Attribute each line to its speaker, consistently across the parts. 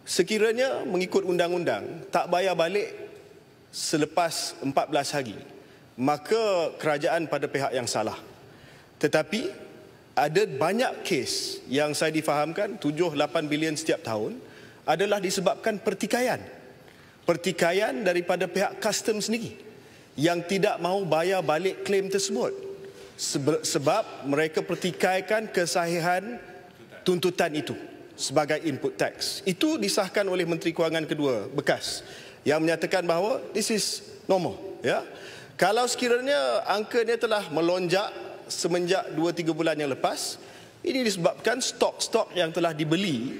Speaker 1: Sekiranya mengikut undang-undang tak bayar balik selepas 14 hari, maka kerajaan pada pihak yang salah. Tetapi ada banyak kes yang saya difahamkan 7-8 bilion setiap tahun adalah disebabkan pertikaian. Pertikaian daripada pihak custom sendiri yang tidak mahu bayar balik klaim tersebut sebab mereka pertikaikan kesahihan tuntutan itu sebagai input tax. Itu disahkan oleh Menteri Kewangan kedua bekas yang menyatakan bahawa this is normal, ya. Kalau sekiranya angkanya telah melonjak semenjak 2-3 bulan yang lepas, ini disebabkan stok-stok yang telah dibeli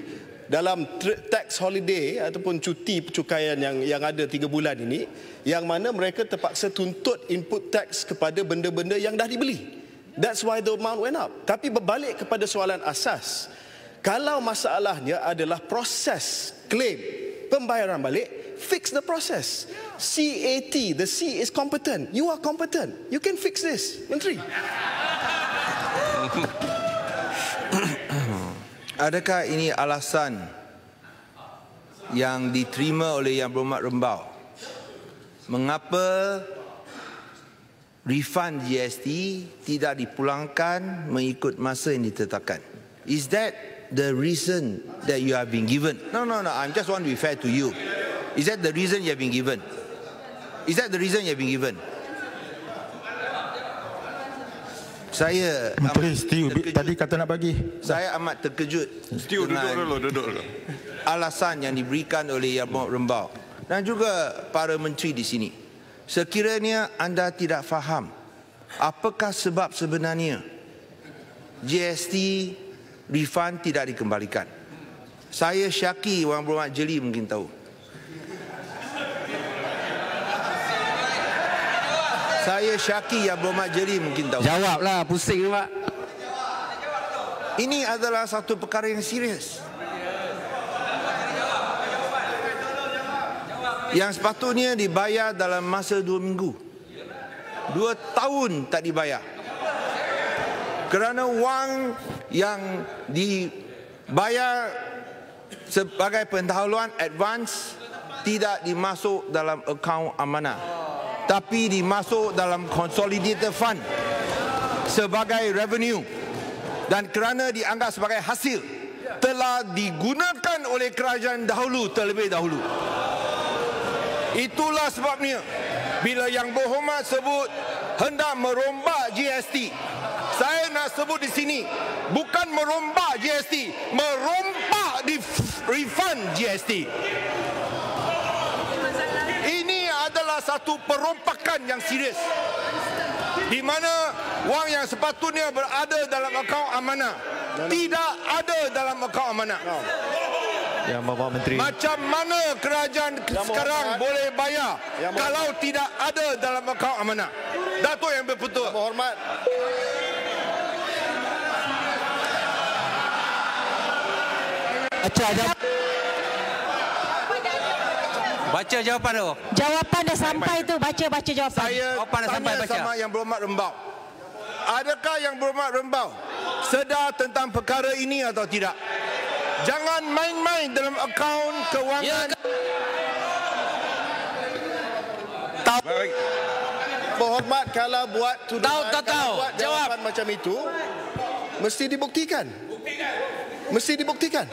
Speaker 1: dalam tax holiday ataupun cuti percukaian yang ada 3 bulan ini, yang mana mereka terpaksa tuntut input tax kepada benda-benda yang dah dibeli. That's why the amount went up. Tapi berbalik kepada soalan asas, kalau masalahnya adalah proses klaim pembayaran balik, fix the process. CAT, the C is competent. You are competent. You can fix this, Menteri.
Speaker 2: Adakah ini alasan yang diterima oleh Yang Berhormat Rembau mengapa refund GST tidak dipulangkan mengikut masa yang ditetapkan? Is that the reason that you have been given? No, I just want to be fair to you. Is that the reason you have been given? Is that the reason you have been given? Saya
Speaker 3: Menteri Setiu tadi kata nak bagi.
Speaker 2: Saya amat terkejut
Speaker 4: Setiu, duduk dulu.
Speaker 2: alasan yang diberikan oleh Yang Berhormat Rembau dan juga para menteri di sini. Sekiranya anda tidak faham apakah sebab sebenarnya GST refund tidak dikembalikan, saya syaki Yang Berhormat Jeli mungkin tahu. Saya syaki Yang Berhormat Jeli mungkin tahu.
Speaker 5: Jawablah, pusing Pak.
Speaker 2: Ini adalah satu perkara yang serius, yang sepatutnya dibayar dalam masa 2 minggu. 2 tahun tak dibayar kerana wang yang dibayar sebagai pendahuluan advance tidak dimasuk dalam akaun amanah, tapi dimasuk dalam consolidated fund sebagai revenue, dan kerana dianggap sebagai hasil telah digunakan oleh kerajaan dahulu terlebih dahulu. Itulah sebabnya bila Yang Berhormat sebut hendak merombak GST, saya nak sebut di sini bukan merombak GST, merompak di refund GST. Ini adalah satu perompakan yang serius, di mana wang yang sepatutnya berada dalam akaun amanah tidak ada dalam akaun amanah.
Speaker 3: Yang Bapak Menteri.
Speaker 2: Macam mana kerajaan sekarang boleh bayar kalau tidak ada dalam akaun amanah? Datuk yang berpetua.
Speaker 1: Berhormat.
Speaker 5: Baca jawapan tu.
Speaker 6: Jawapan dah sampai tu, baca jawapan.
Speaker 2: Saya tanya sama Yang Berhormat Rembau, adakah Yang Berhormat Rembau sedar tentang perkara ini atau tidak? Jangan main-main dalam akaun kewangan.
Speaker 1: Baik. Berhormat, kalau buat tuduhan, kalau buat jawapan macam itu, mesti dibuktikan. Mesti dibuktikan.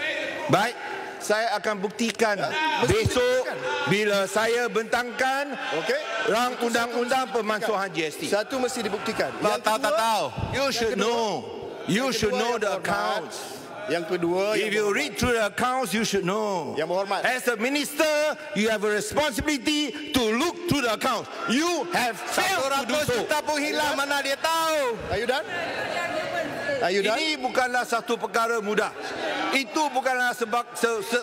Speaker 2: Baik, saya akan buktikan besok bila saya bentangkan rang undang-undang pemansuhan GST.
Speaker 1: Satu mesti dibuktikan.
Speaker 2: Tahu. You should know. You should know the accounts.
Speaker 1: Yang kedua,
Speaker 2: if you read through the accounts, you should know.
Speaker 1: Yang Berhormat,
Speaker 2: as a minister, you have a responsibility to look through the accounts. You have failed to do so. 100 juta pun hilang, mana dia tahu?
Speaker 1: Are you done? Are you done?
Speaker 2: Ini bukanlah satu perkara mudah. Itu bukanlah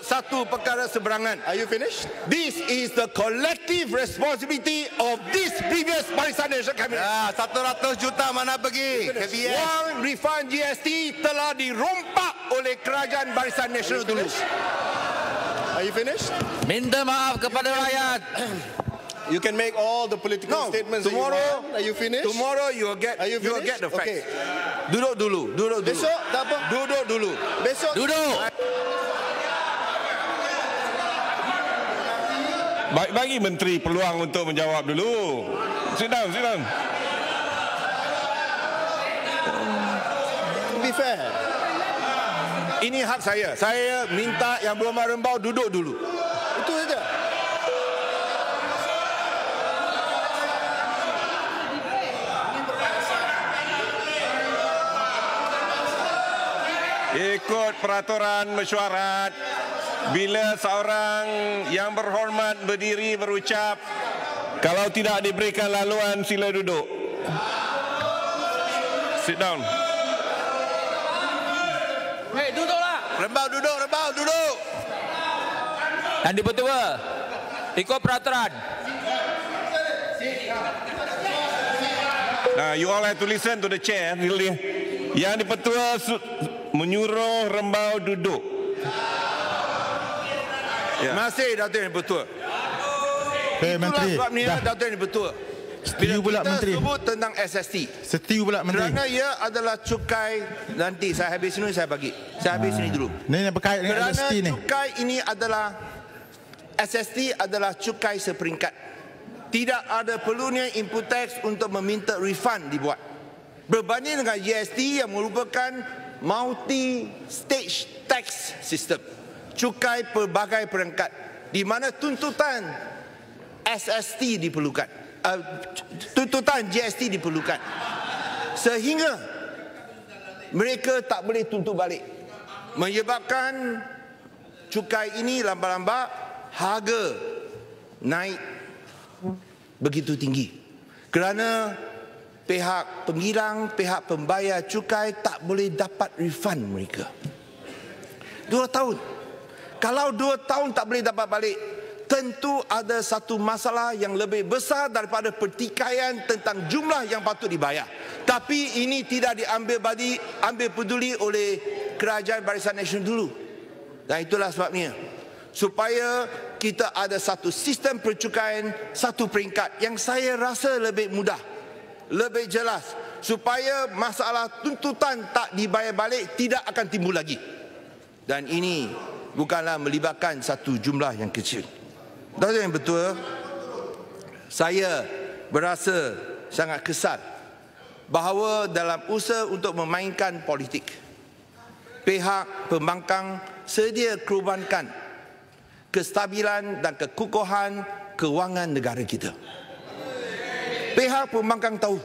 Speaker 2: satu perkara seberangan.
Speaker 1: Are you finished?
Speaker 2: This is the collective responsibility of this previous Barisan Nasional Kabinet.
Speaker 5: 100 juta mana pergi?
Speaker 2: Wang refund GST telah dirompak oleh kerajaan Barisan Nasional dulu.
Speaker 1: Are you finished?
Speaker 5: Minta maaf kepada rakyat.
Speaker 1: You can make all the political statements
Speaker 2: tomorrow,
Speaker 1: that you want. Are you finished?
Speaker 2: Tomorrow you will get,
Speaker 1: you
Speaker 2: will get the facts.
Speaker 1: Okay.
Speaker 2: Duduk dulu.
Speaker 1: Besok tak apa.
Speaker 2: Duduk dulu.
Speaker 1: Besok.
Speaker 5: Duduk.
Speaker 4: Bagi menteri peluang untuk menjawab dulu. Sit down.
Speaker 1: To be fair.
Speaker 2: Ini hak saya. Saya minta yang berhormat Rembau duduk dulu.
Speaker 1: Itu saja.
Speaker 4: Ikut peraturan mesyuarat, bila seorang yang berhormat berdiri berucap, kalau tidak diberikan laluan, sila duduk. Sit down.
Speaker 5: Hei, duduklah.
Speaker 2: Rembau duduk.
Speaker 5: Dan dipertua, ikut peraturan.
Speaker 4: Now, you all have to listen to the chair. Really. Yang dipertua menyuruh Rembau duduk.
Speaker 2: Terima kasih Datuk Yang Dipertua.
Speaker 3: Menteri.
Speaker 2: Itulah sebabnya
Speaker 3: Dah.
Speaker 2: Datuk Yang Dipertua.
Speaker 3: Setuju pula
Speaker 2: Kita
Speaker 3: Menteri.
Speaker 2: sebut tentang SST.
Speaker 3: Setuju pula Menteri.
Speaker 2: Kerana ia adalah cukai, nanti saya habis ini saya bagi. Saya habis ini dulu.
Speaker 3: Ini berkait dengan
Speaker 2: Kerana
Speaker 3: SST ni.
Speaker 2: cukai ini adalah, SST adalah cukai seperingkat. Tidak ada perlunya input tax untuk meminta refund dibuat. Berbanding dengan GST yang merupakan multi-stage tax system. Cukai pelbagai peringkat. Di mana tuntutan SST diperlukan. Tuntutan GST diperlukan. Sehingga mereka tak boleh tuntut balik. Menyebabkan cukai ini lambat-lambat harga naik begitu tinggi. Kerana pihak penghilang, pihak pembayar cukai tak boleh dapat refund mereka. 2 tahun. Kalau 2 tahun tak boleh dapat balik, tentu ada satu masalah yang lebih besar daripada pertikaian tentang jumlah yang patut dibayar. Tapi ini tidak diambil peduli oleh Kerajaan Barisan Nasional dulu. Dan itulah sebabnya, supaya kita ada satu sistem percukaian, satu peringkat yang saya rasa lebih mudah, lebih jelas, supaya masalah tuntutan tak dibayar balik tidak akan timbul lagi. Dan ini bukanlah melibatkan satu jumlah yang kecil. Datuk Yang Betul, saya berasa sangat kesal bahawa dalam usaha untuk memainkan politik, pihak pembangkang sedia korbankan kestabilan dan kekukuhan kewangan negara kita. Pihak pembangkang tahu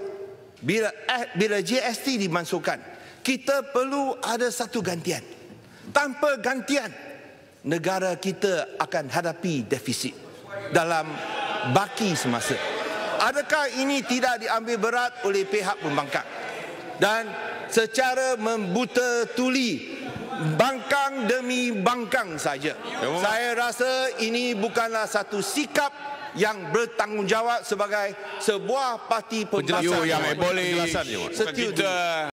Speaker 2: bila GST dimasukkan, kita perlu ada satu gantian. Tanpa gantian, negara kita akan hadapi defisit dalam baki semasa. Adakah ini tidak diambil berat oleh pihak pembangkang? Dan secara membuta tuli, bangkang demi bangkang saja. Saya rasa ini bukanlah satu sikap yang bertanggungjawab sebagai sebuah parti pembangkang.
Speaker 4: Yang boleh
Speaker 2: Setuju.